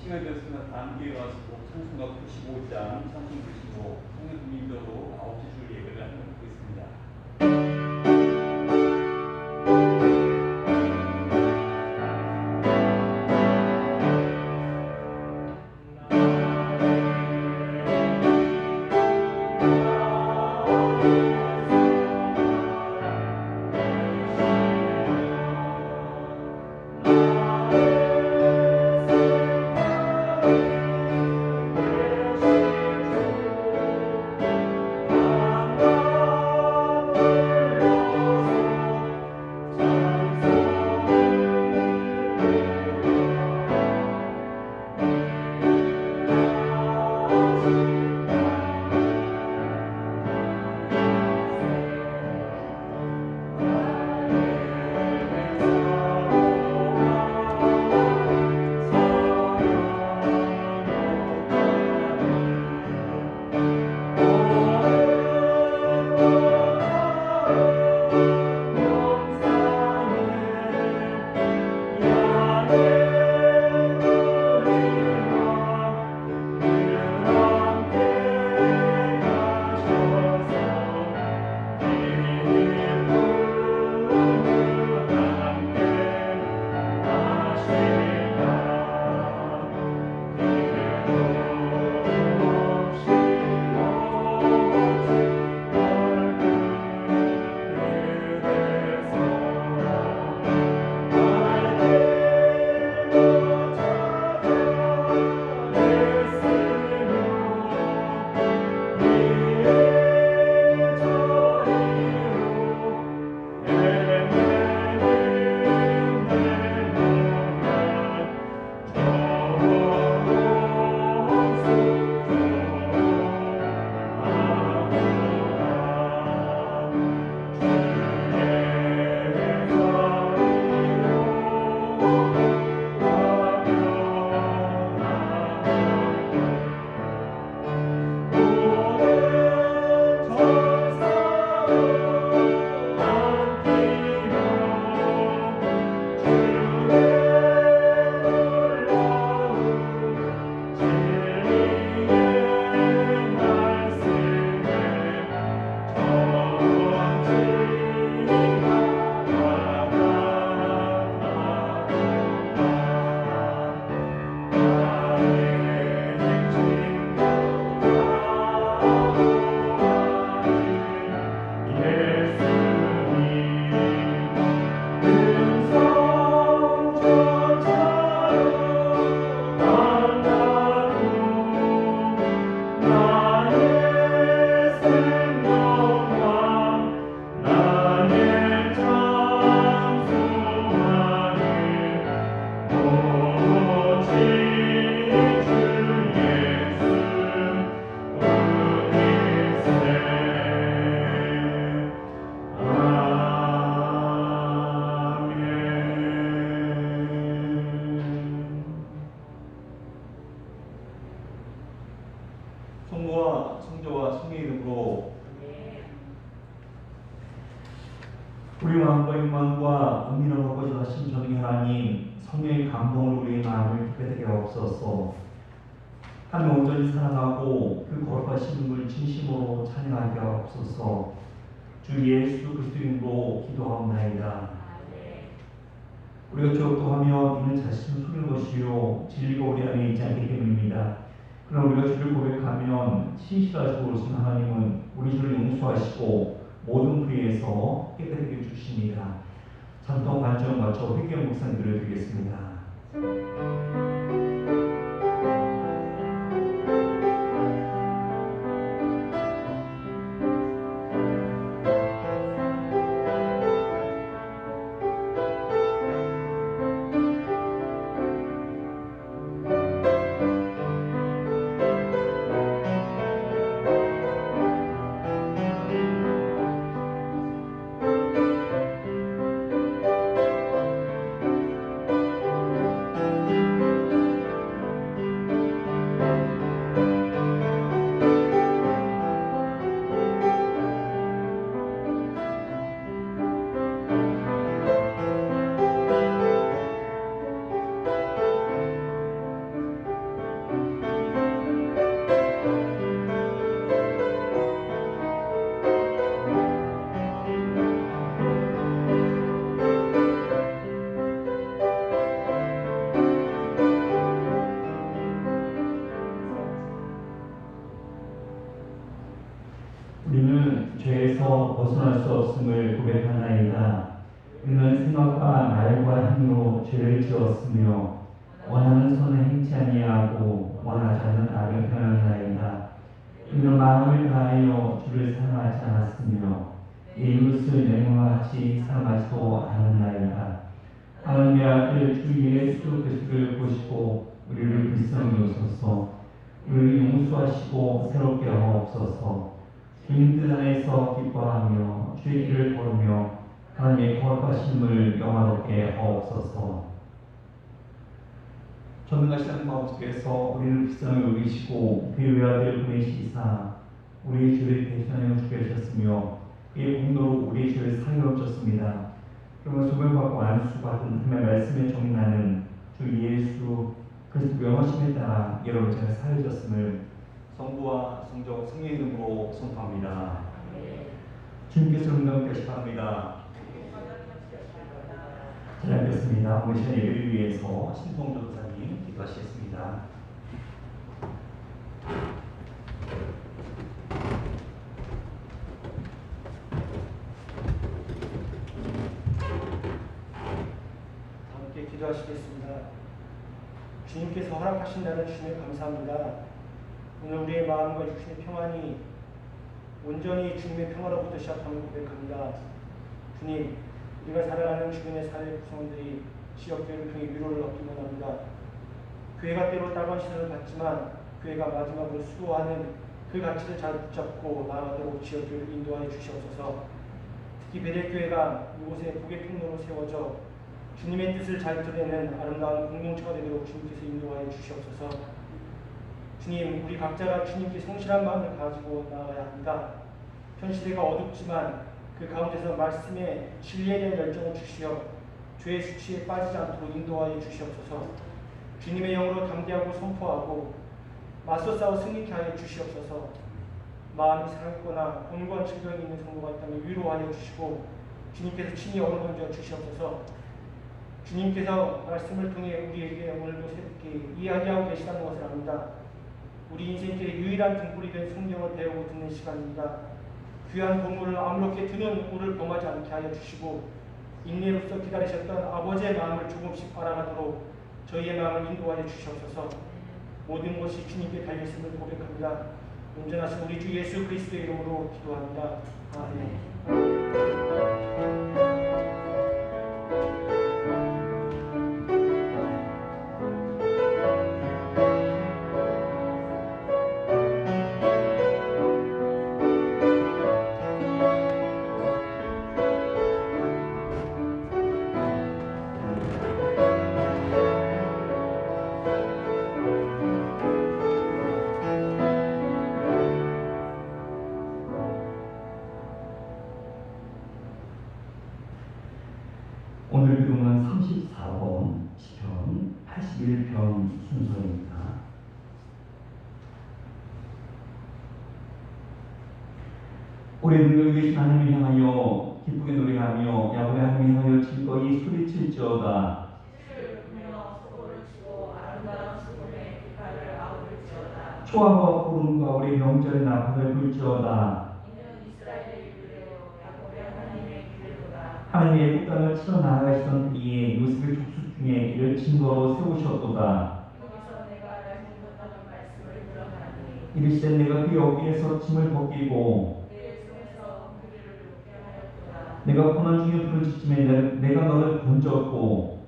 시간이 되었으면 다음 기회에 와서 찬송가 95장 찬송 드시고 성령 민도로 9시 줄 예배를 하도록 하겠습니다. 성부와 성자와 성의 이름으로 우리 마음과 육망과 은밀한 거짓하신 전능의 하나님, 성령의 감동을 우리의 마음을 깊게 하게 하옵소서. 하나님 온전히 사랑하고 그 거룩하신 분을 진심으로 찬양하게 하옵소서. 주 예수 그리스도 이름으로 기도하옵나이다. 우리가 기억도하며 이는 자신을 속이는 것이요 진리가 우리 안에 있지 않기 때문입니다. 그러나 우리가 주를 고백하면 신실하시고 옳으신 하나님은 우리 주를 용서하시고 모든 불의에서 깨끗하게 해주십니다. 잠깐 관점 맞춰 회개 묵상 드려드리겠습니다. 우리는 죄에서 벗어날 수 없음을 고백하나이다. 우리는 생각과 말과 힘으로 죄를 지었으며 원하는 손을 행치 아니하고 원하지 않는 악을 행하나이다. 우리는 마음을 다하여 주를 사랑하지 않았으며 이웃을 내모와 같이 사랑하지도 않았나이다. 하나님의 아들 주 예수 그리스도를 보시고 우리를 불쌍히 여기소서. 우리를 용서하시고 새롭게 하옵소서. 주님 뜻 안에서 기뻐하며 주의 길을 걸으며 하나님의 거룩하심을 영화롭게 하옵소서. 전능하신 하나님 아버지께서 우리를 불쌍히 여기시고 그의 외아들을 보내시사 우리의 죄를 대신하여 죽게 하셨으며 그의 공로로 우리의 죄를 사하여 주셨습니다. 그러면 소멸받고 안수받은 하나님의 말씀에 정인하는 주 예수 그리스도 명하심에 따라 여러분 제가 사하여 주셨음을 성부와 성적 성령의 이름으로 선포합니다. 주님께서 응답하게 하시 바랍니다. 잘 알겠습니다. 오늘 시간 예배를 위해서 신성전사님 기도하시겠습니다. 함께 기도하시겠습니다. 주님께서 허락하신다는 주님에 감사합니다. 오늘 우리의 마음과 육신의 평안이 온전히 주님의 평화로부터 시작함을 고백합니다. 주님, 우리가 살아가는 주변의 사회 구성원들이 지역교회를 통해 위로를 얻기만 합니다. 교회가 때로 따가운 시선을 받지만 교회가 마지막으로 수호하는 그 가치를 잘 붙잡고 나아가도록 지역교회를 인도하여 주시옵소서. 특히 베델교회가 이곳에 복의 통로로 세워져 주님의 뜻을 잘 드러내는 아름다운 공동체가 되도록 주님께서 인도하여 주시옵소서. 주님, 우리 각자가 주님께 성실한 마음을 가지고 나아가야 합니다. 현 시대가 어둡지만 그 가운데서 말씀의 진리에 대한 열정을 주시어 죄의 수치에 빠지지 않도록 인도하여 주시옵소서. 주님의 영으로 담대하고 선포하고 맞서 싸워 승리케 하여 주시옵소서. 마음이 상했거나 곤고한 질병이 있는 성도가 있다면 위로하여 주시고 주님께서 친히 영을 건져 주시옵소서. 주님께서 말씀을 통해 우리에게 오늘도 새롭게 이야기하고 계시다는 것을 압니다. 우리 인생길의 유일한 등불이 된 성경을 배우고 듣는 시간입니다. 귀한 본문을 아무렇게 드는 우를 범하지 않게 하여 주시고 인내로서 기다리셨던 아버지의 마음을 조금씩 알아가도록 저희의 마음을 인도하여 주시옵소서. 모든 것이 주님께 달렸음을 고백합니다. 온전하신 우리 주 예수 그리스도의 이름으로 기도합니다. 아멘. 오늘 기도는 34번 시편 81편 순서입니다. 우리 능력이 계신 하나님을 향하여 기쁘게 노래하며 야곱의 하나님을 향하여 즐거이 소리칠지어다. 초하와 구름과 우리 명절의 나팔을 불지어다. 하나님의 애국 땅을 치러 나아가시던 이에 요셉의 족속 중에 이를 증거로 세우셨도다. 이르시되 내가 그 여기에서 짐을 벗기고 내가 고난 중에 부르짖음에 내가 너를 건졌고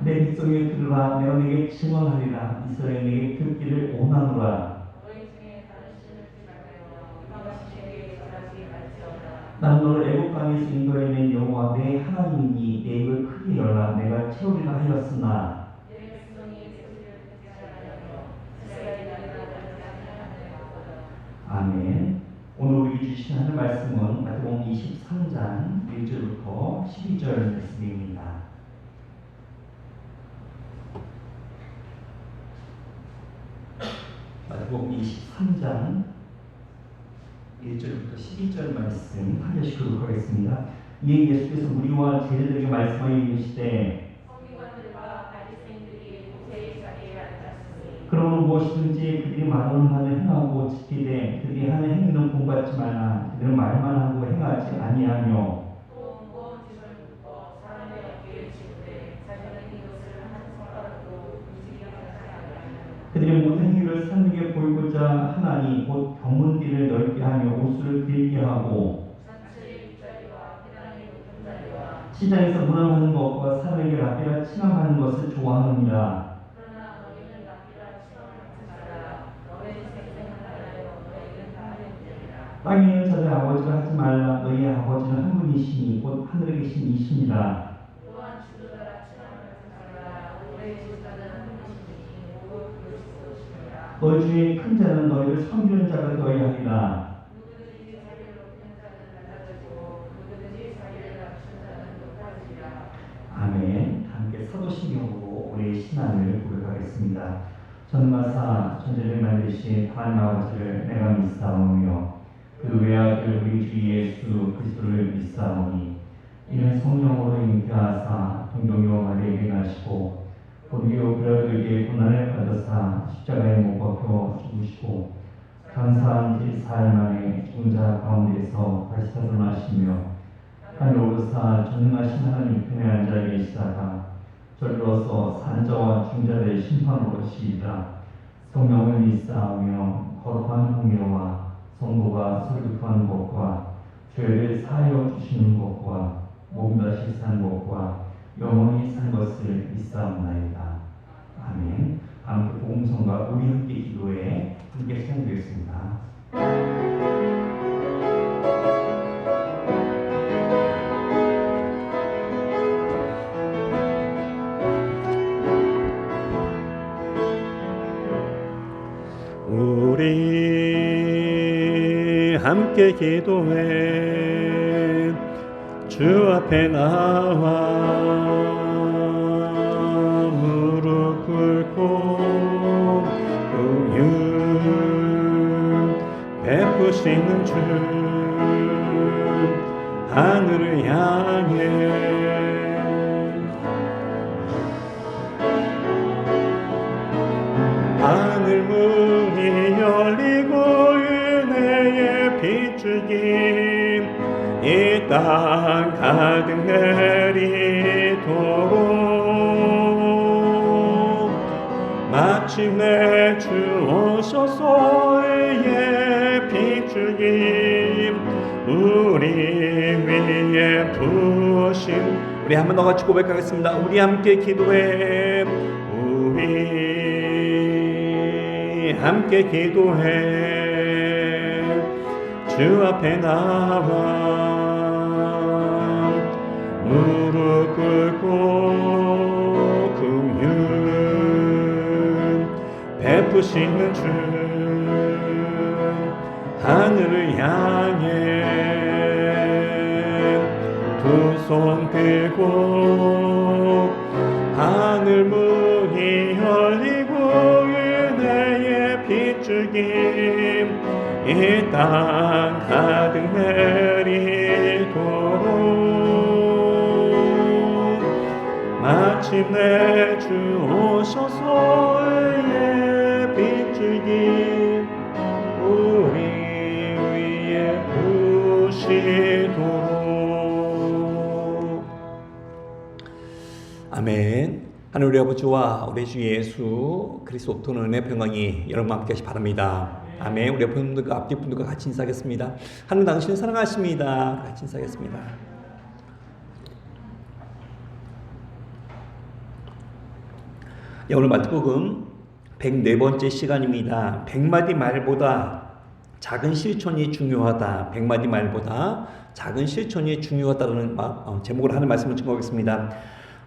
내 백성이 들으라 내가 내게 증언하리라 이스라엘 내게 듣기를 원하노라. 나는 너를 애국 땅에서 인도해낸 여호와 내 하나님이니 내 입을 크게 열라 내가 채우리라 하였으나 아멘. 오늘 우리 주신 하나님 말씀은 마태복음 23장 1절부터 12절 말씀입니다. 마태복음 23장 1절부터 12절 말씀 한 절씩 읽도록 하겠습니다. 이에 예수께서 무리와 제자들에게 말씀하여 이르시되 그러므로 무엇이든지 그들이 말하는 바는 행하고 지키되 그들이 하는 행위는 본받지 말라. 그들은 말만 하고 행하지 아니하며 그들의 모든 행위를 사람에게 보이고자 하나니 곧 견문띠를 넓게 하며 옷을 길게 하고 시장에서 무난하는 것과 사람에게 랍비라 칭함하는 것을 좋아하느니라. 땅에 있는 자들 아버지가 하지 말라. 너희의 아버지는 한 분이시니 곧 하늘에 계신 이시니라. 너희 중에 큰 자는 너희를 섬기는 자가 되어야 하리라. 아멘. 함께 사도신경으로 우리의 신앙을 고백하겠습니다. 전마사 천지를 만드신 하나님 아버지를 내가 믿사오며 그 외아들 우리 주 예수 그리스도를 믿사오니 이는 성령으로 잉태하사 동정녀 마리에게 나시고 본디오 빌라도에게 고난을 받으사 십자가에 못 박혀 죽으시고 감사한 지 4일 만에 죽은 자 가운데서 다시 살아나시며 하늘 오르사 전능하신 하나님 편에 앉아 계시다가 저리로서 산자와 중자들의 심판으로 오시리라. 성령을 믿사오며 거룩한 공예와 성도가 설득하는 것과 죄를 사하여 주시는 것과 몸 다시 산 것과 영원히 산 것을 믿사옵나이다. 아멘. 함께 복음성과 우리 함께 기도에 함께 시작되겠습니다. 우리 함께 기도해 주 앞에 나와 무릎 꿇고 긍휼 베푸시는 주 하늘을 향해 하늘 문이 열리고 은혜의 비추김 이 땅 가득 내리도록 마침내 주 오셔서 의의 비추김 우리 위에 부으심. 우리 한번 더 같이 고백하겠습니다. 우리 함께 기도해. 우리 함께 기도해 주 앞에 나와 무릎 꿇고 긍휼 베푸시는 주 하늘을 향해 두 손 들고 하늘 문이 열리고 은혜의 비추김 이 땅 가득 내리도록 마침내 주 오셔서 의의 비추김 우리 위에 부으시도록. 아멘. 하늘 우리 아버지와 우리 주 예수 그리스도 은혜 평강이 여러분과 함께 하시 바랍니다. 아멘. 우리 분들과 앞뒤 분들과 같이 인사하겠습니다. 하나님 당신을 사랑하십니다. 같이 인사하겠습니다. 오늘 마태복음 104번째 시간입니다. 100마디 말보다 작은 실천이 중요하다. 100마디 말보다 작은 실천이 중요하다는 제목으로 하는 말씀을 증거하겠습니다.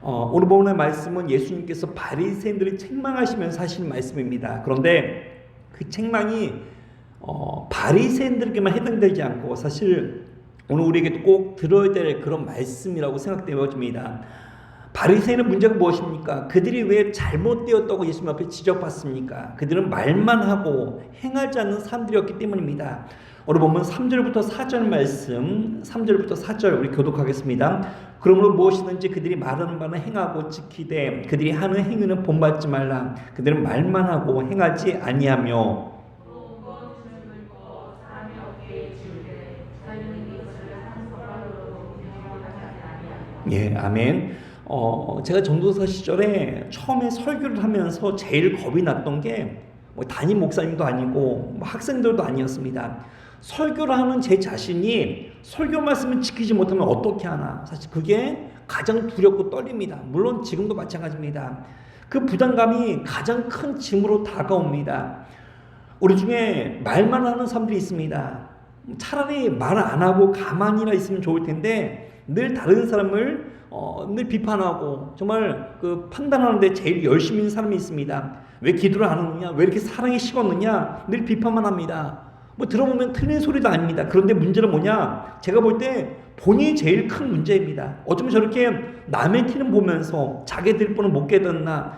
오늘 보는 말씀은 예수님께서 바리새인들을 책망하시면서 하시는 말씀입니다. 그런데 그 책망이 바리새인들에게만 해당되지 않고 사실 오늘 우리에게 꼭 들어야 될 그런 말씀이라고 생각되어집니다. 바리새인의 문제가 무엇입니까? 그들이 왜 잘못되었다고 예수님 앞에 지적받습니까? 그들은 말만 하고 행하지 않는 사람들이었기 때문입니다. 오늘 보면 3절부터 4절 말씀, 3절부터 4절 우리 교독하겠습니다. 그러므로 무엇이든지 그들이 말하는 바는 행하고 지키되 그들이 하는 행위는 본받지 말라. 그들은 말만 하고 행하지 아니하며. 예, 아멘. 제가 전도사 시절에 처음에 설교를 하면서 제일 겁이 났던 게 담임 목사님도 아니고 학생들도 아니었습니다. 설교를 하는 제 자신이 설교 말씀을 지키지 못하면 어떻게 하나, 사실 그게 가장 두렵고 떨립니다. 물론 지금도 마찬가지입니다. 그 부담감이 가장 큰 짐으로 다가옵니다. 우리 중에 말만 하는 사람들이 있습니다. 차라리 말 안 하고 가만히나 있으면 좋을 텐데 늘 다른 사람을 늘 비판하고 정말 그 판단하는데 제일 열심히 있는 사람이 있습니다. 왜 기도를 안 하느냐, 왜 이렇게 사랑이 식었느냐, 늘 비판만 합니다. 들어보면 틀린 소리도 아닙니다. 그런데 문제는 뭐냐, 제가 볼 때 본인이 제일 큰 문제입니다. 어쩌면 저렇게 남의 티는 보면서 자기들 뻔은 못 깨닫나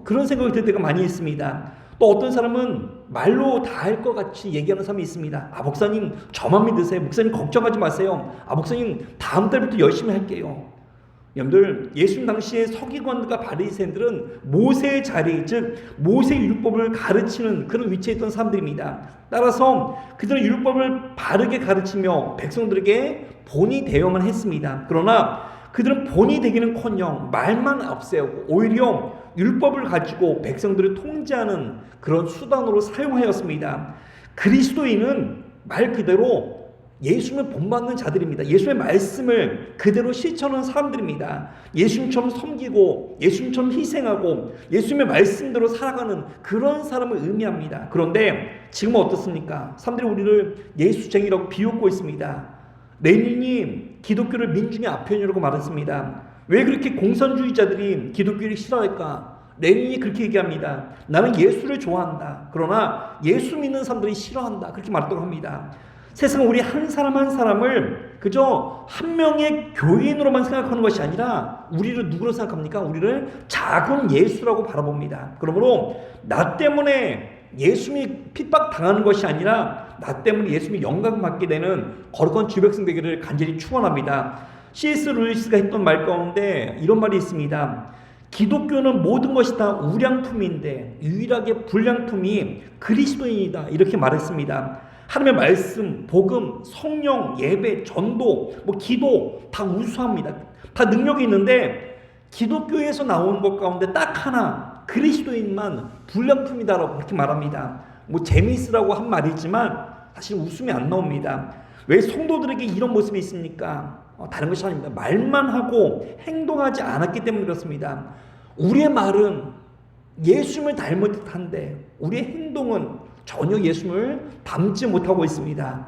그런 생각이 들 때가 많이 있습니다. 또 어떤 사람은 말로 다 할 것 같이 얘기하는 사람이 있습니다. 목사님 저만 믿으세요. 목사님 걱정하지 마세요. 목사님 다음 달부터 열심히 할게요. 여러분들, 예수님 당시에 서기관들과 바리새인들은 모세의 자리, 즉 모세의 율법을 가르치는 그런 위치에 있던 사람들입니다. 따라서 그들은 율법을 바르게 가르치며 백성들에게 본이 되어야만 했습니다. 그러나 그들은 본이 되기는커녕 말만 앞세우고 오히려 율법을 가지고 백성들을 통제하는 그런 수단으로 사용하였습니다. 그리스도인은 말 그대로 예수님을 본받는 자들입니다. 예수님의 말씀을 그대로 실천하는 사람들입니다. 예수님처럼 섬기고 예수님처럼 희생하고 예수님의 말씀대로 살아가는 그런 사람을 의미합니다. 그런데 지금은 어떻습니까? 사람들이 우리를 예수쟁이라고 비웃고 있습니다. 레닌이 기독교를 민중의 아편이라고 말했습니다. 왜 그렇게 공산주의자들이 기독교를 싫어할까? 레닌이 그렇게 얘기합니다. 나는 예수를 좋아한다. 그러나 예수 믿는 사람들이 싫어한다. 그렇게 말했다고 합니다. 세상은 우리 한 사람 한 사람을 그저 한 명의 교인으로만 생각하는 것이 아니라 우리를 누구로 생각합니까? 우리를 작은 예수라고 바라봅니다. 그러므로 나 때문에 예수님이 핍박당하는 것이 아니라 나 때문에 예수님이 영광받게 되는 거룩한 주백성 되기를 간절히 축원합니다. C.S. 루이스가 했던 말 가운데 이런 말이 있습니다. 기독교는 모든 것이 다 우량품인데 유일하게 불량품이 그리스도인이다. 이렇게 말했습니다. 하나님의 말씀, 복음, 성령, 예배, 전도, 기도 다 우수합니다. 다 능력이 있는데 기독교에서 나오는 것 가운데 딱 하나 그리스도인만 불량품이다라고 그렇게 말합니다. 재미있으라고 한 말이지만 사실 웃음이 안 나옵니다. 왜 성도들에게 이런 모습이 있습니까? 다른 것이 아닙니다. 말만 하고 행동하지 않았기 때문에 그렇습니다. 우리의 말은 예수님을 닮은 듯한데 우리의 행동은 전혀 예수님을 닮지 못하고 있습니다.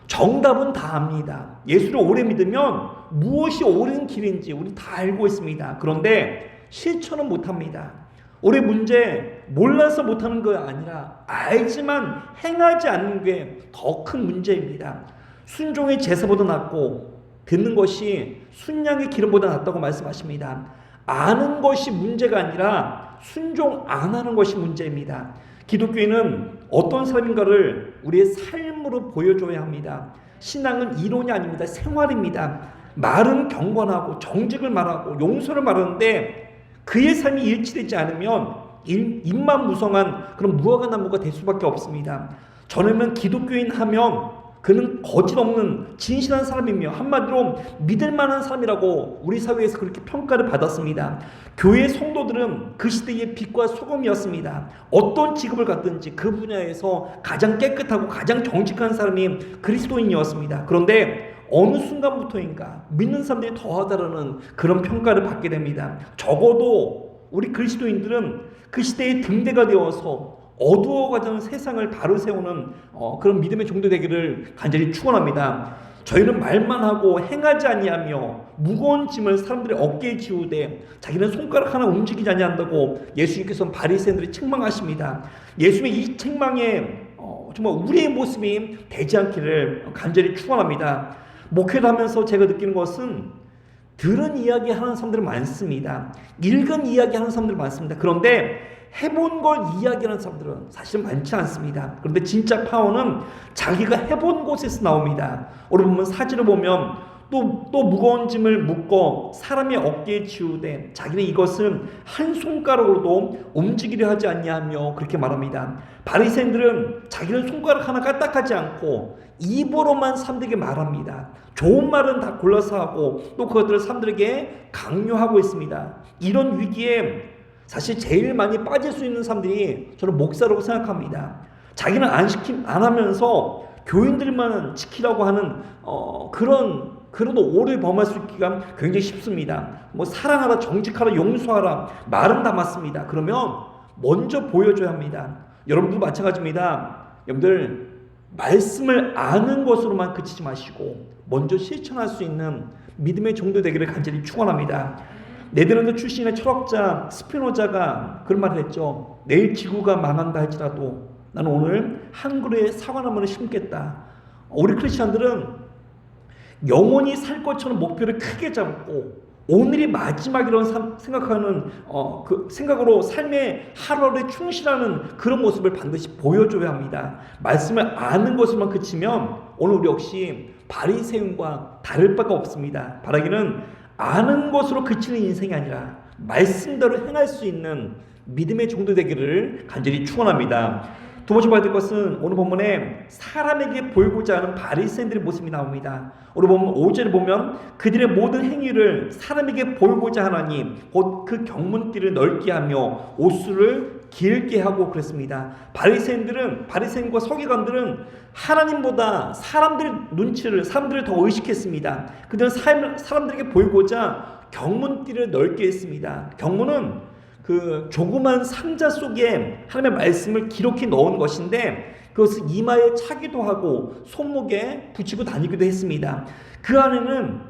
정답은 다 압니다. 예수를 오래 믿으면 무엇이 옳은 길인지 우리 다 알고 있습니다. 그런데 실천은 못합니다. 우리 문제 몰라서 못하는 거 아니라 알지만 행하지 않는 게 더 큰 문제입니다. 순종의 제사보다 낫고 듣는 것이 순양의 기름보다 낫다고 말씀하십니다. 아는 것이 문제가 아니라 순종 안 하는 것이 문제입니다. 기독교인은 어떤 사람인가를 우리의 삶으로 보여줘야 합니다. 신앙은 이론이 아닙니다. 생활입니다. 말은 경건하고 정직을 말하고 용서를 말하는데 그의 삶이 일치되지 않으면 입만 무성한 그런 무화과 나무가 될 수밖에 없습니다. 저는 기독교인 하면 그는 거짓 없는 진실한 사람이며 한마디로 믿을 만한 사람이라고 우리 사회에서 그렇게 평가를 받았습니다. 교회 성도들은 그 시대의 빛과 소금이었습니다. 어떤 직업을 갖든지 그 분야에서 가장 깨끗하고 가장 정직한 사람이 그리스도인이었습니다. 그런데 어느 순간부터인가 믿는 사람들이 더하다라는 그런 평가를 받게 됩니다. 적어도 우리 그리스도인들은 그 시대의 등대가 되어서 어두워가는 세상을 바로 세우는 그런 믿음의 종도 되기를 간절히 축원합니다. 저희는 말만 하고 행하지 아니하며 무거운 짐을 사람들의 어깨에 지우되 자기는 손가락 하나 움직이지 아니한다고 예수님께서는 바리새인들이 책망하십니다. 예수님의 이 책망에 정말 우리의 모습이 되지 않기를 간절히 축원합니다. 목회를 하면서 제가 느끼는 것은 들은 이야기 하는 사람들은 많습니다. 읽은 이야기 하는 사람들은 많습니다. 그런데 해본 걸 이야기하는 사람들은 사실 많지 않습니다. 그런데 진짜 파워는 자기가 해본 곳에서 나옵니다. 오늘 보면 사진을 보면 또 무거운 짐을 묶어 사람의 어깨에 지우되 자기는 이것은 한 손가락으로도 움직이려 하지 않냐며 그렇게 말합니다. 바리새인들은 자기는 손가락 하나 까딱하지 않고 입으로만 사람들에게 말합니다. 좋은 말은 다 골라서 하고 또 그것들을 사람들에게 강요하고 있습니다. 이런 위기에 사실 제일 많이 빠질 수 있는 사람들이 저는 목사라고 생각합니다. 자기는 안 하면서 교인들만 지키라고 하는 그런 오를 범할 수 있기가 굉장히 쉽습니다. 뭐 사랑하라, 정직하라, 용서하라 말은 다 맞습니다. 그러면 먼저 보여줘야 합니다. 여러분도 마찬가지입니다. 여러분들 말씀을 아는 것으로만 그치지 마시고 먼저 실천할 수 있는 믿음의 정도 되기를 간절히 축원합니다. 네덜란드 출신의 철학자 스피노자가 그런 말을 했죠. 내일 지구가 망한다 할지라도 나는 오늘 한 그루의 사과나무를 심겠다. 우리 크리스천들은 영원히 살 것처럼 목표를 크게 잡고 오늘이 마지막이라고 생각하는 그 생각으로 삶의 하루하루에 충실하는 그런 모습을 반드시 보여줘야 합니다. 말씀을 아는 것으로만 그치면 오늘 우리 역시 바리새인과 다를 바가 없습니다. 바라기는 아는 것으로 그치는 인생이 아니라 말씀대로 행할 수 있는 믿음의 정도 되기를 간절히 축원합니다. 두 번째 봐야 될 것은 오늘 본문에 사람에게 보이고자 하는 바리새인들의 모습이 나옵니다. 오늘 보면 5절에 보면 그들의 모든 행위를 사람에게 보이고자 하나니 곧 그 경문길을 넓게 하며 옷수를 길게 하고 그랬습니다. 바리새인과 서기관들은 하나님보다 사람들의 눈치를 사람들을 더 의식했습니다. 그들은 사람들에게 보이고자 경문길을 넓게 했습니다. 경문은 그 조그만 상자 속에 하나님의 말씀을 기록해 넣은 것인데 그것을 이마에 차기도 하고 손목에 붙이고 다니기도 했습니다. 그 안에는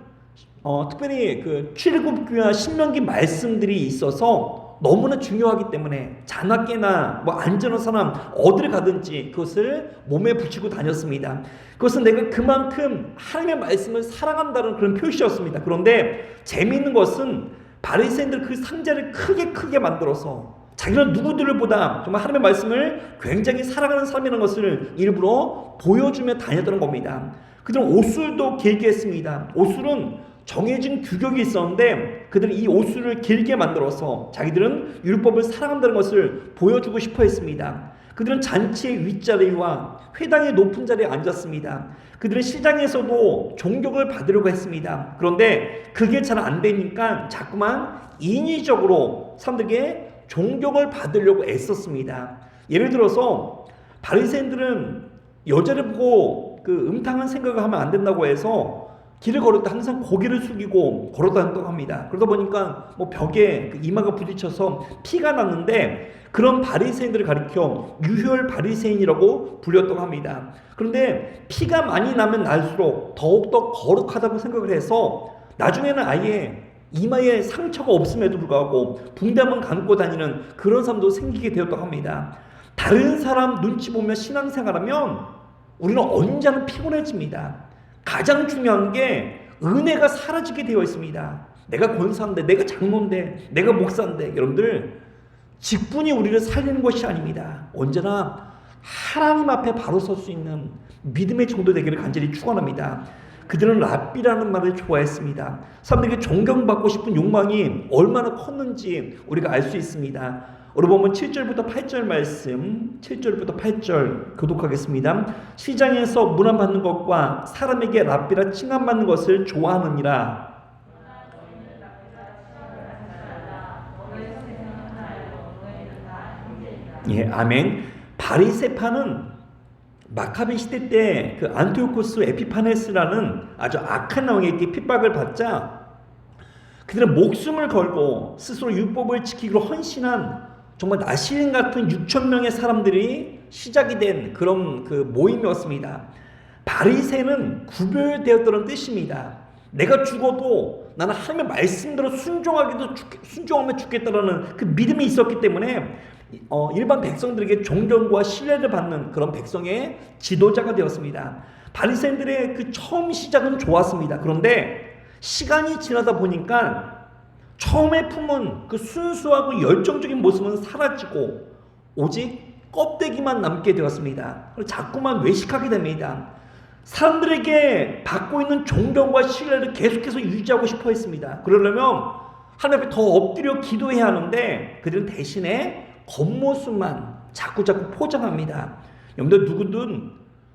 특별히 그 출애굽기와 신명기 말씀들이 있어서 너무나 중요하기 때문에 자나깨나 뭐 안전한 사람 어디를 가든지 그것을 몸에 붙이고 다녔습니다. 그것은 내가 그만큼 하나님의 말씀을 사랑한다는 그런 표시였습니다. 그런데 재미있는 것은 바리새인들 그 상자를 크게 만들어서 자기는 누구들보다 정말 하나님의 말씀을 굉장히 사랑하는 사람이라는 것을 일부러 보여주며 다녔던 겁니다. 그들은 옷술도 길게 했습니다. 옷술은 정해진 규격이 있었는데 그들은 이 옷술을 길게 만들어서 자기들은 율법을 사랑한다는 것을 보여주고 싶어 했습니다. 그들은 잔치의 윗자리와 회당의 높은 자리에 앉았습니다. 그들은 시장에서도 존경을 받으려고 했습니다. 그런데 그게 잘 안 되니까 자꾸만 인위적으로 사람들에게 존경을 받으려고 애썼습니다. 예를 들어서 바리새인들은 여자를 보고 그 음탕한 생각을 하면 안 된다고 해서 길을 걸을 때 항상 고개를 숙이고 걸어다녔다고 합니다. 그러다 보니까 뭐 벽에 그 이마가 부딪혀서 피가 났는데 그런 바리새인들을 가리켜 유혈 바리새인이라고 불렸다고 합니다. 그런데 피가 많이 나면 날수록 더욱더 거룩하다고 생각을 해서 나중에는 아예 이마에 상처가 없음에도 불구하고 붕대만 감고 다니는 그런 사람도 생기게 되었다고 합니다. 다른 사람 눈치 보며 신앙생활하면 우리는 언제나 피곤해집니다. 가장 중요한 게 은혜가 사라지게 되어 있습니다. 내가 권사인데, 내가 장로인데, 내가 목사인데, 여러분들 직분이 우리를 살리는 것이 아닙니다. 언제나 하나님 앞에 바로 설 수 있는 믿음의 정도 되기를 간절히 축원합니다. 그들은 랍비라는 말을 좋아했습니다. 사람들에게 존경받고 싶은 욕망이 얼마나 컸는지 우리가 알 수 있습니다. 우리 보면 7절부터 8절 말씀, 7절부터 8절 교독하겠습니다. 시장에서 문안받는 것과 사람에게 랍비라 칭함받는 것을 좋아하느니라. 예, 아멘. 바리새파는 마카비 시대 때 그 안티오코스 에피파네스라는 아주 악한 왕에게 핍박을 받자 그들은 목숨을 걸고 스스로 율법을 지키기로 헌신한 정말 나시린 같은 6천 명의 사람들이 시작이 된 그런 그 모임이었습니다. 바리새는 구별되었다는 뜻입니다. 내가 죽어도 나는 하나님의 말씀대로 순종하면 죽겠다라는 그 믿음이 있었기 때문에 일반 백성들에게 존경과 신뢰를 받는 그런 백성의 지도자가 되었습니다. 바리새인들의 그 처음 시작은 좋았습니다. 그런데 시간이 지나다 보니까 처음에 품은 그 순수하고 열정적인 모습은 사라지고 오직 껍데기만 남게 되었습니다. 자꾸만 외식하게 됩니다. 사람들에게 받고 있는 존경과 신뢰를 계속해서 유지하고 싶어 했습니다. 그러려면 하나님 앞에 더 엎드려 기도해야 하는데 그들은 대신에 겉모습만 자꾸 포장합니다. 여러분들 누구든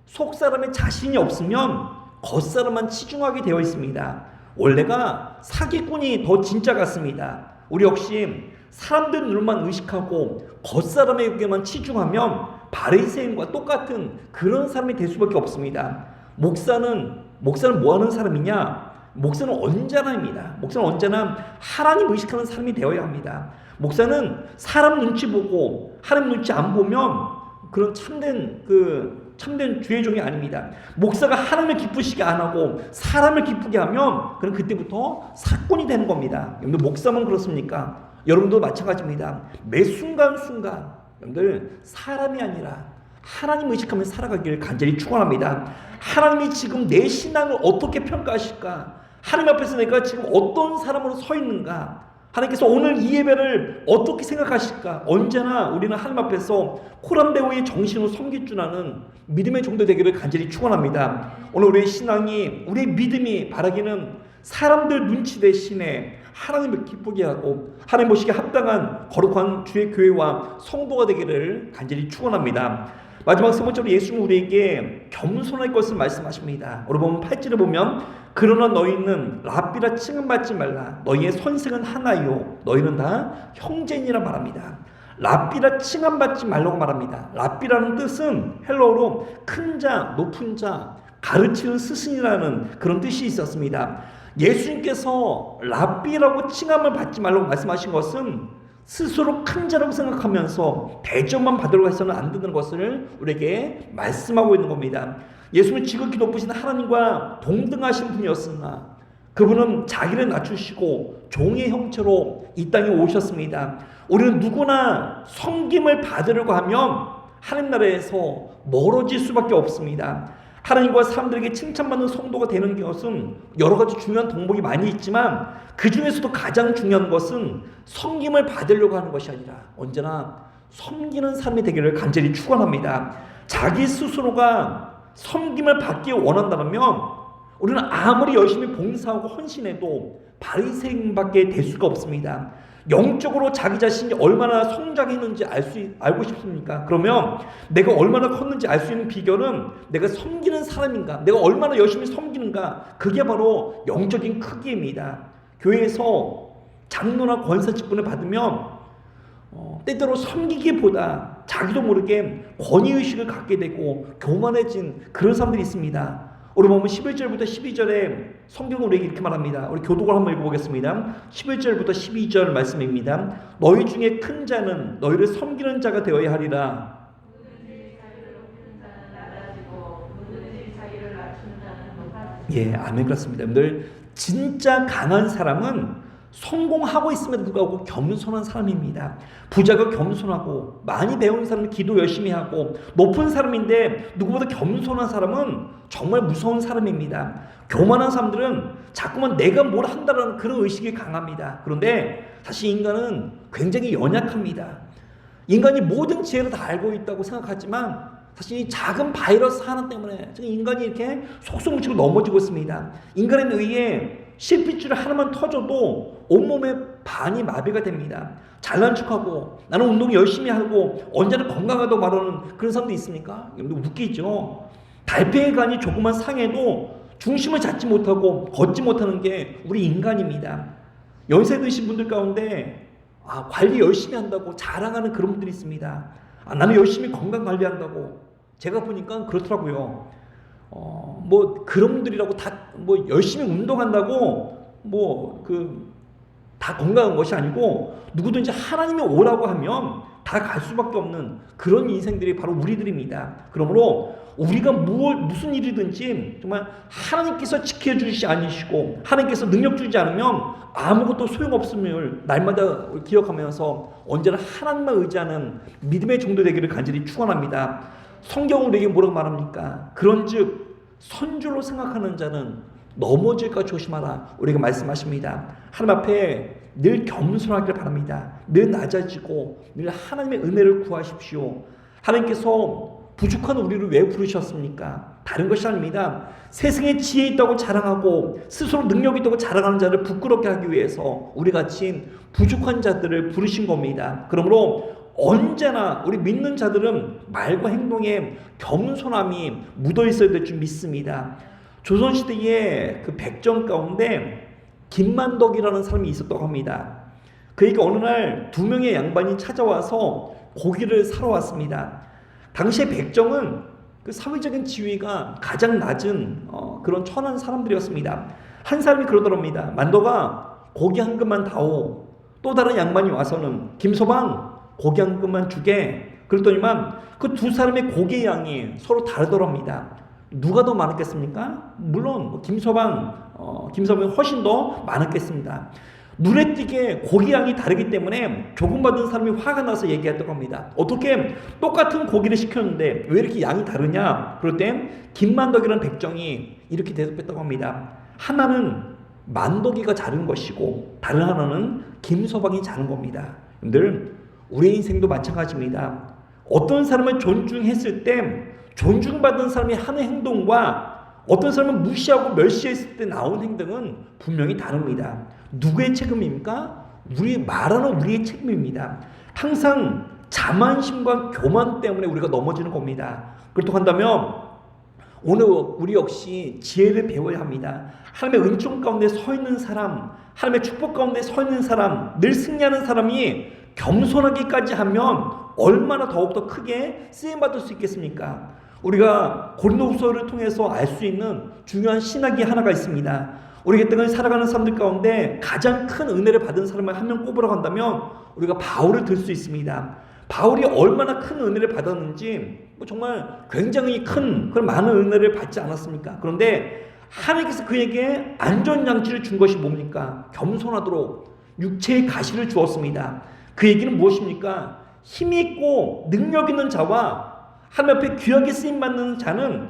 속사람의 자신이 없으면 겉사람만 치중하게 되어 있습니다. 원래가 사기꾼이 더 진짜 같습니다. 우리 역시 사람들 눈만 의식하고 겉사람에게만 치중하면 바리새인과 똑같은 그런 사람이 될 수밖에 없습니다. 목사는 뭐 하는 사람이냐? 목사는 언제나입니다. 목사는 언제나 하나님 의식하는 사람이 되어야 합니다. 목사는 사람 눈치 보고 하나님 눈치 안 보면 그런 참된 주의 종이 아닙니다. 목사가 하나님을 기쁘시게 안 하고 사람을 기쁘게 하면 그럼 그때부터 사꾼이 되는 겁니다. 여러분들 목사만 그렇습니까? 여러분도 마찬가지입니다. 매 순간순간 여러분들 사람이 아니라 하나님 의식하며 살아가기를 간절히 축원합니다. 하나님이 지금 내 신앙을 어떻게 평가하실까? 하나님 앞에서 내가 지금 어떤 사람으로 서 있는가? 하나님께서 오늘 이 예배를 어떻게 생각하실까? 언제나 우리는 하나님 앞에서 코람데오의 정신으로 섬길 줄 아는 믿음의 정도 되기를 간절히 축원합니다. 오늘 우리의 신앙이, 우리의 믿음이 바라기는 사람들 눈치 대신에 하나님을 기쁘게 하고 하나님 보시기에 합당한 거룩한 주의 교회와 성도가 되기를 간절히 축원합니다. 마지막 세 번째로 예수님은 우리에게 겸손할 것을 말씀하십니다. 오늘 보면 8절에 보면 그러나 너희는 랍비라 칭함받지 말라. 너희의 선생은 하나요. 너희는 다 형제니라 말합니다. 랍비라 칭함받지 말라고 말합니다. 랍비라는 뜻은 헬라어로 큰 자, 높은 자, 가르치는 스승이라는 그런 뜻이 있었습니다. 예수님께서 랍비라고 칭함을 받지 말라고 말씀하신 것은 스스로 큰 자라고 생각하면서 대접만 받으려고 해서는 안 되는 것을 우리에게 말씀하고 있는 겁니다. 예수님은 지극히 높으신 하나님과 동등하신 분이었으나 그분은 자기를 낮추시고 종의 형체로 이 땅에 오셨습니다. 우리는 누구나 섬김을 받으려고 하면 하나님 나라에서 멀어질 수밖에 없습니다. 하나님과 사람들에게 칭찬받는 성도가 되는 것은 여러 가지 중요한 덕목이 많이 있지만 그 중에서도 가장 중요한 것은 섬김을 받으려고 하는 것이 아니라 언제나 섬기는 삶이 되기를 간절히 축원합니다. 자기 스스로가 섬김을 받기 원한다면 우리는 아무리 열심히 봉사하고 헌신해도 바리새인밖에 될 수가 없습니다. 영적으로 자기 자신이 얼마나 성장했는지 알고 싶습니까? 그러면 내가 얼마나 컸는지 알 수 있는 비결은 내가 섬기는 사람인가, 내가 얼마나 열심히 섬기는가, 그게 바로 영적인 크기입니다. 교회에서 장로나 권사 직분을 받으면 때때로 섬기기보다 자기도 모르게 권위의식을 갖게 되고 교만해진 그런 사람들이 있습니다. 우리 보면 11절부터 12절에 성경은 우리에게 이렇게 말합니다. 우리 교독을 한번 읽어보겠습니다. 11절부터 12절 말씀입니다. 너희 중에 큰 자는 너희를 섬기는 자가 되어야 하리라. 예, 아멘. 그렇습니다. 여러분들 진짜 강한 사람은 성공하고 있음에도 불구하고 겸손한 사람입니다. 부자가 겸손하고 많이 배운 사람은 기도 열심히 하고 높은 사람인데 누구보다 겸손한 사람은 정말 무서운 사람입니다. 교만한 사람들은 자꾸만 내가 뭘 한다는 그런 의식이 강합니다. 그런데 사실 인간은 굉장히 연약합니다. 인간이 모든 지혜를 다 알고 있다고 생각하지만 사실 이 작은 바이러스 하나 때문에 인간이 이렇게 속수무책으로 넘어지고 있습니다. 인간에 의해 실핏줄 하나만 터져도 온몸에 반이 마비가 됩니다. 잘난 척하고 나는 운동 열심히 하고 언제나 건강하다고 말하는 그런 사람도 있습니까? 여러분들 웃기죠? 달팽이 간이 조금만 상해도 중심을 잡지 못하고 걷지 못하는 게 우리 인간입니다. 연세 드신 분들 가운데 관리 열심히 한다고 자랑하는 그런 분들이 있습니다. 나는 열심히 건강 관리한다고. 제가 보니까 그렇더라고요. 뭐 그런 분들이라고 다 뭐 열심히 운동한다고 다 건강한 것이 아니고 누구든지 하나님이 오라고 하면 다 갈 수밖에 없는 그런 인생들이 바로 우리들입니다. 그러므로 우리가 무슨 일이든지 정말 하나님께서 지켜주시지 않으시고 하나님께서 능력 주지 않으면 아무것도 소용없음을 날마다 기억하면서 언제나 하나님만 의지하는 믿음의 정도 되기를 간절히 축원합니다. 성경은 우리에게 뭐라고 말합니까? 그런즉 선줄로 생각하는 자는 넘어질까 조심하라. 우리가 말씀하십니다. 하나님 앞에 늘 겸손하길 바랍니다. 늘 낮아지고 늘 하나님의 은혜를 구하십시오. 하나님께서 부족한 우리를 왜 부르셨습니까? 다른 것이 아닙니다. 세상에 지혜 있다고 자랑하고 스스로 능력이 있다고 자랑하는 자를 부끄럽게 하기 위해서 우리같이 부족한 자들을 부르신 겁니다. 그러므로 언제나 우리 믿는 자들은 말과 행동에 겸손함이 묻어 있어야 될 줄 믿습니다. 조선시대의 그 백정 가운데 김만덕이라는 사람이 있었다고 합니다. 그에게 어느 날 2명의 양반이 찾아와서 고기를 사러 왔습니다. 당시의 백정은 그 사회적인 지위가 가장 낮은 그런 천한 사람들이었습니다. 한 사람이 그러더랍니다. 만덕아, 고기 한 근만 다오. 또 다른 양반이 와서는 김서방, 고기 한 근만 주게. 그랬더니만 그 두 사람의 고기 양이 서로 다르더랍니다. 누가 더 많았겠습니까? 물론 김서방이 훨씬 더 많았겠습니다. 눈에 띄게 고기 양이 다르기 때문에 조금 받은 사람이 화가 나서 얘기했다고 합니다. 어떻게 똑같은 고기를 시켰는데 왜 이렇게 양이 다르냐? 그럴 땐 김만덕이라는 백정이 이렇게 대답했다고 합니다. 하나는 만덕이가 자른 것이고 다른 하나는 김서방이 자른 겁니다. 여러분들, 우리의 인생도 마찬가지입니다. 어떤 사람을 존중했을 때 존중받은 사람이 하는 행동과 어떤 사람은 무시하고 멸시했을 때 나온 행동은 분명히 다릅니다. 누구의 책임입니까? 말하는 우리의 책임입니다. 항상 자만심과 교만 때문에 우리가 넘어지는 겁니다. 그렇다고 한다면 오늘 우리 역시 지혜를 배워야 합니다. 하나님의 은총 가운데 서 있는 사람, 하나님의 축복 가운데 서 있는 사람, 늘 승리하는 사람이 겸손하기까지 하면 얼마나 더욱더 크게 쓰임받을 수 있겠습니까? 우리가 고린도후서를 통해서 알 수 있는 중요한 신학이 하나가 있습니다. 우리 땅을 살아가는 사람들 가운데 가장 큰 은혜를 받은 사람을 한 명 꼽으라고 한다면 우리가 바울을 들 수 있습니다. 바울이 얼마나 큰 은혜를 받았는지 정말 굉장히 큰 그런 많은 은혜를 받지 않았습니까? 그런데 하나님께서 그에게 안전장치를 준 것이 뭡니까? 겸손하도록 육체의 가시를 주었습니다. 그 얘기는 무엇입니까? 힘이 있고 능력 있는 자와 하나님 앞에 귀하게 쓰임받는 자는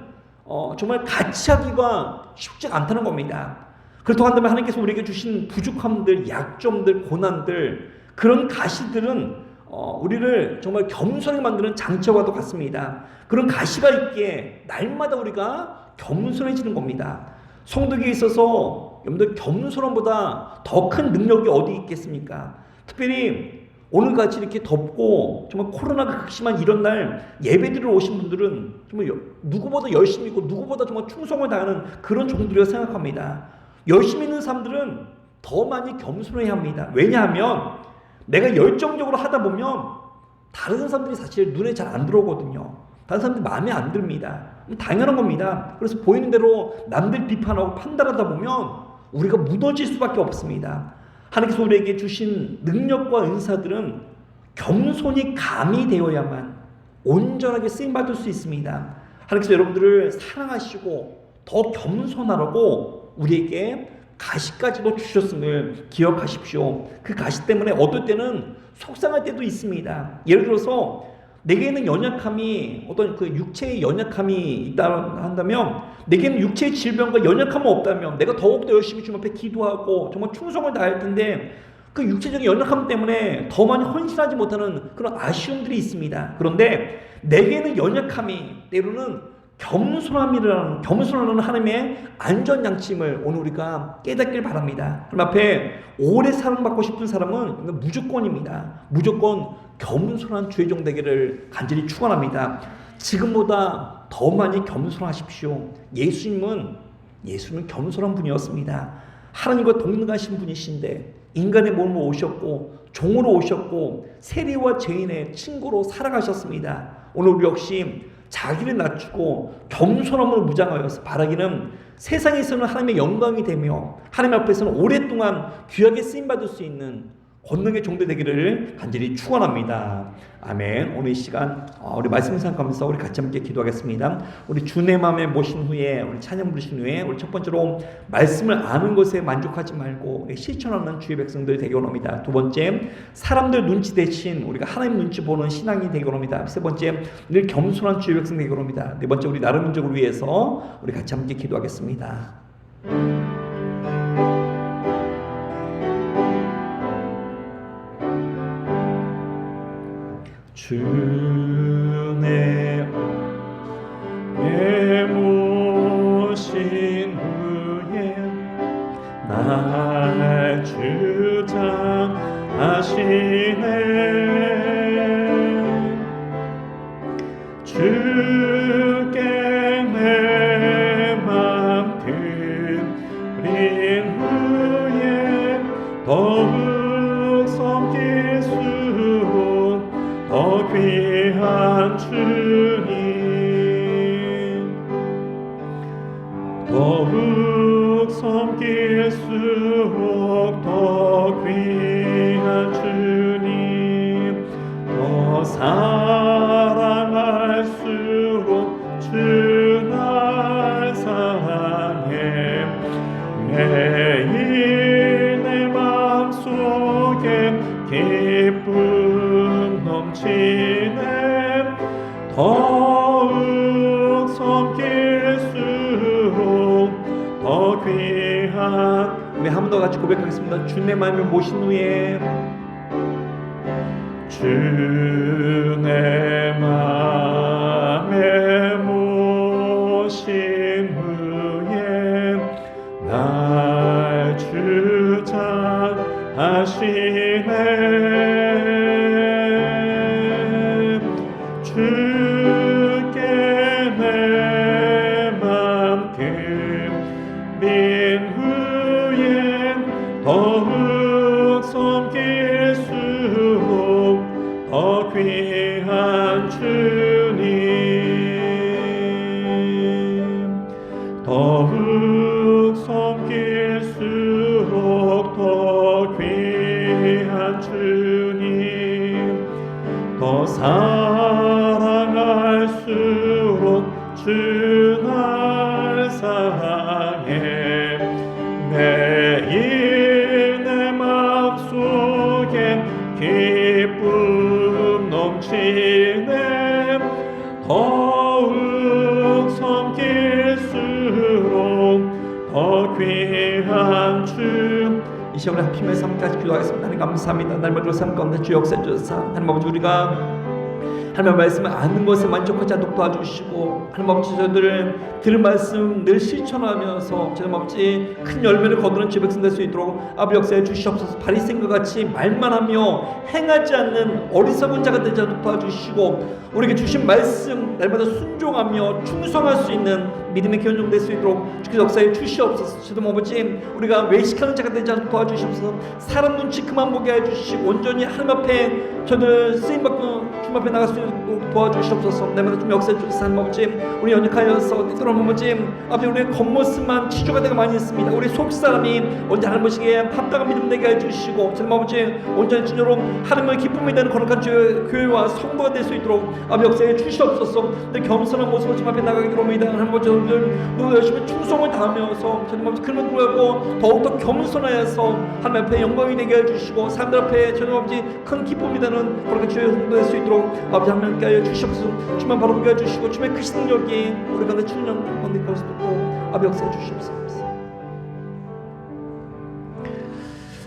정말 같이 하기가 쉽지 않다는 겁니다. 그렇다고 한다면 하나님께서 우리에게 주신 부족함들, 약점들, 고난들, 그런 가시들은 우리를 정말 겸손하게 만드는 장치와도 같습니다. 그런 가시가 있기에 날마다 우리가 겸손해지는 겁니다. 성도에게 있어서 여러분들 겸손함보다 더 큰 능력이 어디 있겠습니까? 특별히 오늘같이 이렇게 덥고 정말 코로나가 극심한 이런 날 예배드리러 오신 분들은 정말 누구보다 열심히 있고 누구보다 정말 충성을 다하는 그런 종들이라고 생각합니다. 열심히 있는 사람들은 더 많이 겸손해야 합니다. 왜냐하면 내가 열정적으로 하다 보면 다른 사람들이 사실 눈에 잘 안 들어오거든요. 다른 사람들이 마음에 안 듭니다. 당연한 겁니다. 그래서 보이는 대로 남들 비판하고 판단하다 보면 우리가 무너질 수밖에 없습니다. 하나님께서 우리에게 주신 능력과 은사들은 겸손이 가미되어야만 온전하게 쓰임받을 수 있습니다. 하나님께서 여러분들을 사랑하시고 더 겸손하라고 우리에게 가시까지도 주셨음을 기억하십시오. 그 가시 때문에 어떨 때는 속상할 때도 있습니다. 예를 들어서 내게는 연약함이 어떤 그 육체의 연약함이 있다 한다면 내게는 육체의 질병과 연약함은 없다면 내가 더욱더 열심히 주님 앞에 기도하고 정말 충성을 다할 텐데 그 육체적인 연약함 때문에 더 많이 헌신하지 못하는 그런 아쉬움들이 있습니다. 그런데 내게는 연약함이 때로는 겸손함이라는 하나님의 안전장치임을 오늘 우리가 깨닫길 바랍니다. 하나님 앞에 오래 사랑받고 싶은 사람은 무조건입니다. 무조건 겸손한 주의 종 되기를 간절히 축원합니다. 지금보다 더 많이 겸손하십시오. 예수님은 겸손한 분이었습니다. 하나님과 동등하신 분이신데 인간의 몸으로 오셨고 종으로 오셨고 세리와 죄인의 친구로 살아가셨습니다. 오늘 우리 역시 자기를 낮추고 겸손함으로 무장하여서 바라기는 세상에서는 하나님의 영광이 되며 하나님 앞에서는 오랫동안 귀하게 쓰임받을 수 있는 권능의 종들 되기를 간절히 축원합니다. 아멘. 오늘 이 시간 우리 말씀 생각하면서 우리 같이 함께 기도하겠습니다. 우리 주 내 마음에 모신 후에 우리 찬양 부르신 후에 우리 첫 번째로 말씀을 아는 것에 만족하지 말고 실천하는 주의 백성들 되기 원합니다. 두 번째, 사람들 눈치 대신 우리가 하나님 눈치 보는 신앙이 되기 원합니다. 세 번째, 늘 겸손한 주의 백성 되기 원합니다. 네 번째, 우리 나라 민족을 위해서 우리 같이 함께 기도하겠습니다. 주내 모신 후에 날 주장하시네. 주께 내 맘 드린 후에 더욱 섬길 수 더 귀한 주님, 더욱 섬길수록 더 귀한 주님, 더 사랑할수록 주 날 사랑해. 매일 내 마음속에 기쁨 넘치네. 더욱 섬길수록 더 귀한. 우리 한 번 더 같이 고백하겠습니다. 주 내 마음을 모신 후에, 주 내 마음에 모신 후에 날 주장하시네. 주께 내 맘 드린 후엔 더욱 섬길수록 더 귀한 주님, 더욱 섬길수록 더 귀한 주님, 더 사랑할수록 주 날 사랑해. 매일 내 마음속에 기쁨 넘치네. 더욱 섬길수록 더 귀한 주. 이 시간에 합심해서 함께 기도하겠습니다. 하나님 감사합니다. 날마다 삶 가운데 주 역사해 주셔서 하나님 아버지, 우리가 하나님의 말씀을 아는 것에 만족하지 않도록 도와주시고, 하나님 아버지, 저희들은 들은 말씀 늘 실천하면서 하나님 아버지 큰 열매를 거두는 주 백성 될 수 있도록 아버지 역사해 주시옵소서. 바리새인과 같이 말만 하며 행하지 않는 어리석은 자가 되지 않도록 도와주시고, 우리에게 주신 말씀 날마다 순종하며 충성할 수 있는 믿음의 견종 될 수 있도록 주께서 역사해 주시옵소서. 주님 아버지, 우리가 외식하는 자가 되지 않도록 도와주시옵소서. 사람 눈치 그만 보게 해주시고 온전히 하나님 앞에 저들 쓰임받고 주님 앞에 나갈 수 있도록 도와주시옵소서. 날마다 좀 역사해 주시옵소서. 하나님 아버지, 우리 연약하여서 뒤돌아보면 아버지, 우리의 겉모습만 치조가 되고 많이 있습니다. 우리 속사람이 언제 하나님 보시기에 합당한 믿음 되게 해주시고, 주님 아버지 온전히 진정으로 하나님의 기쁨이 되는 거룩한 교회와 성도가 될 수 있도록 아버지 역사해 주시옵소서. 늘 겸손한 모습으로 주님 앞에 나가기로 합니다. 하나님 아버지, 오늘 열심히 충성을 다하면서 주님 아버지 그런 불구하고 더욱더 겸손하여서 하나님 앞에 영광이 되게 해주시고, 사람들 앞에 주님 아버지 큰 기쁨이 되는 거룩한 교회의 성도 될 수 있도록 아버지 하나님께 하여 주시옵소서. 주만 바라보게 해주시고, 주의 크신 능력이 우리 가운데 충령 가운데 있을 수 있도록 아버지 역사해 주시옵소서.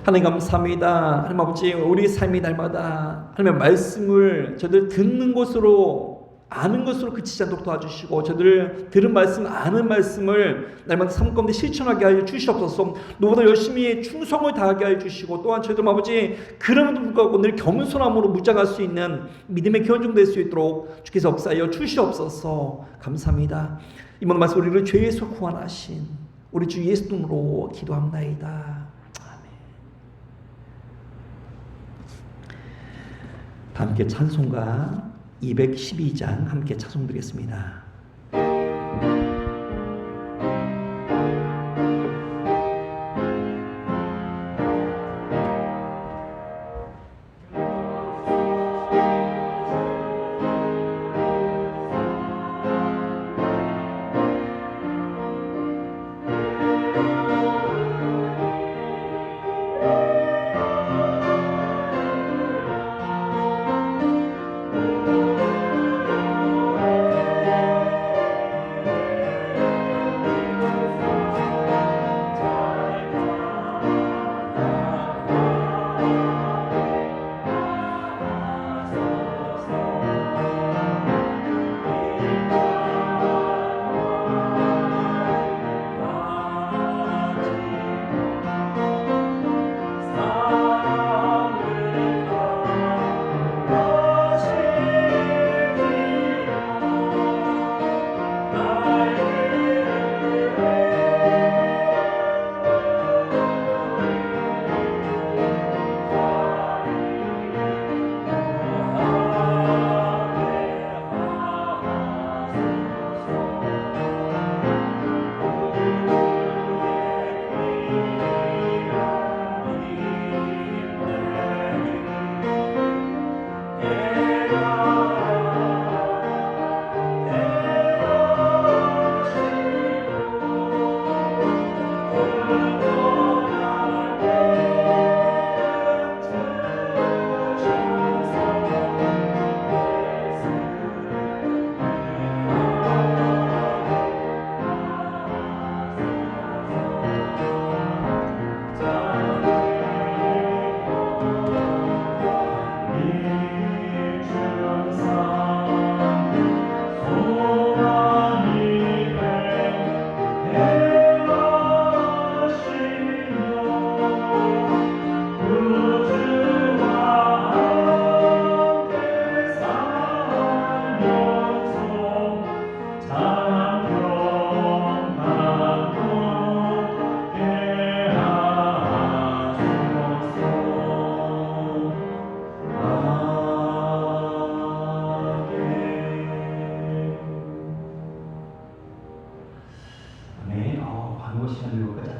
하나님 감사합니다. 하나님 아버지, 우리 삶이 날마다 하나님의 말씀을 저들 듣는 것으로 아는 것으로 그치지 않도록 도와주시고, 저들 들은 말씀, 아는 말씀을 날마다 삶 가운데 실천하게 하여 주시옵소서. 누구보다 열심히 충성을 다하게 하여 주시고, 또한 저희들 아버지 그럼에도 불구하고 늘 겸손함으로 무장할 수 있는 믿음의 견종 될 수 있도록 주께서 역사하여 주시옵소서. 감사합니다. 이번 말씀 우리를 죄에서 구원하신 우리 주 예수 이름으로 기도합나이다. 아멘. 다 함께 찬송가 212장 함께 찬송드리겠습니다.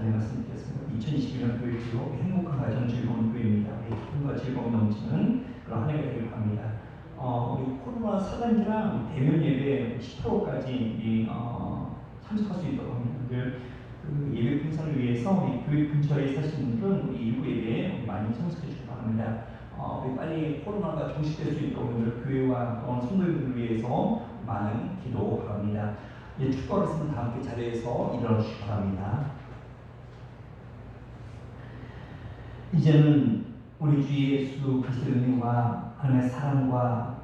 감사의 말씀 드렸습니다. 2021년 교회 기록 행복한 가정 즐거운 교회입니다. 기쁨과 즐거움 넘치는 그런 한 해가 되길 바랍니다. 우리 코로나 사단지랑 대면 예배 10%까지 참석할 수 있도록 합니다. 그 예배 분산을 위해서 우리 교회 근처에 사시는 분들은 우리 일부 예배에 많이 참석해 주시기 바랍니다. 우리 빨리 코로나가 종식될 수 있도록 오늘 교회와 성도들을 위해서 많은 기도 바랍니다. 축도하겠습니다. 다 함께 자리에서 일어나 주시기 바랍니다. 이제는 우리 주 예수 그리스도의 은혜와 하나님의 사랑과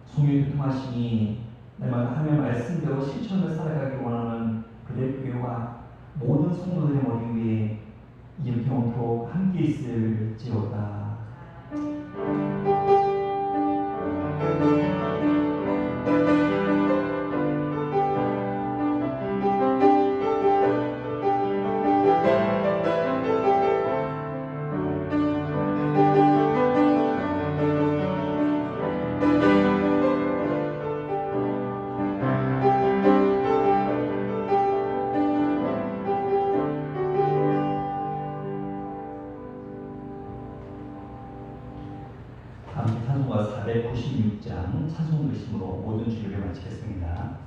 성령의 교통하심이 날마다 하나님의 말씀대로 실천을 살아가기 원하는 그대 교회와 모든 성도들의 머리 위에 이제 영원토록 함께 있을지어다. 찬송가 496장 찬송 드심으로 모든 주일을 마치겠습니다.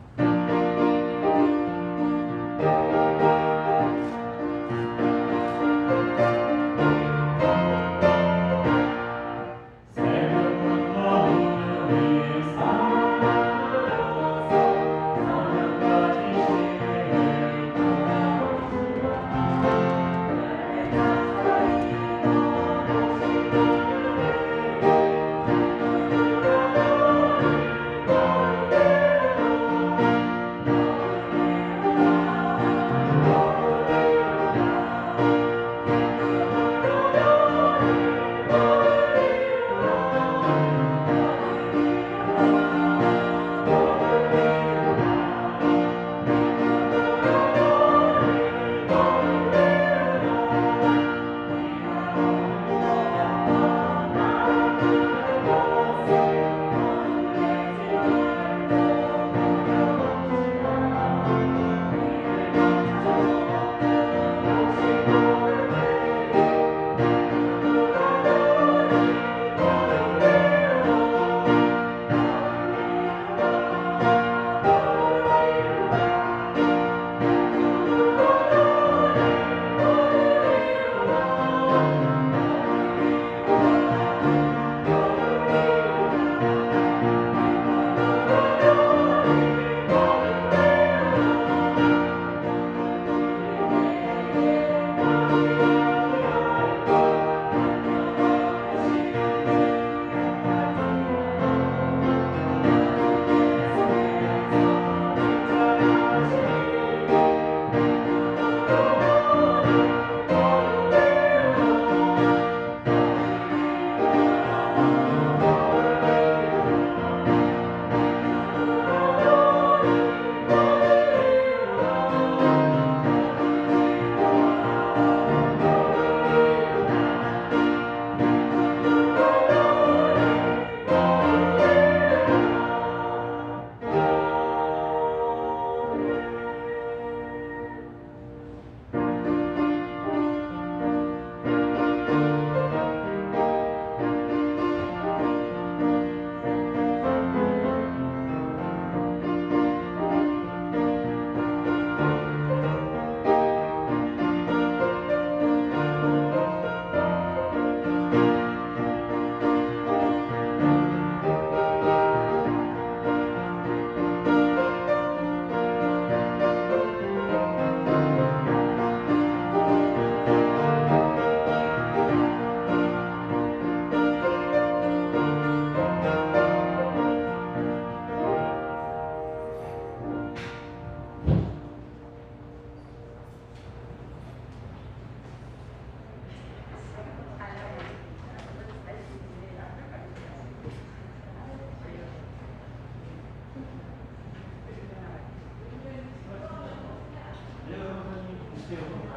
주세요.